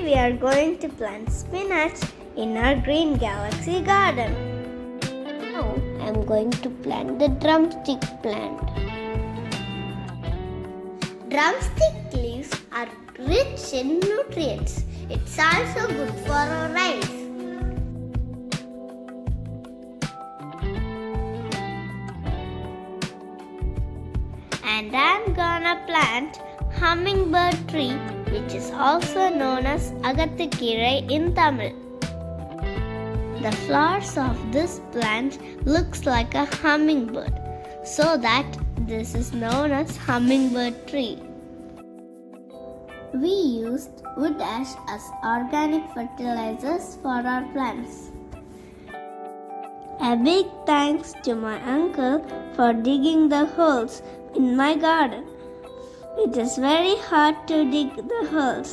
we are going to plant spinach in our green galaxy garden. Now I am going to plant the drumstick plant. Drumstick leaves are rich in nutrients. It's also good for our eyes. And I'm gonna plant hummingbird tree, which is also known as Agathakirai in Tamil. The flowers of this plant looks like a hummingbird, so that this is known as hummingbird tree. We used wood ash as organic fertilizers for our plants. A big thanks to my uncle for digging the holes in my garden. It is very hard to dig the holes.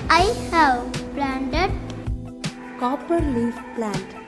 I have planted copper leaf plant.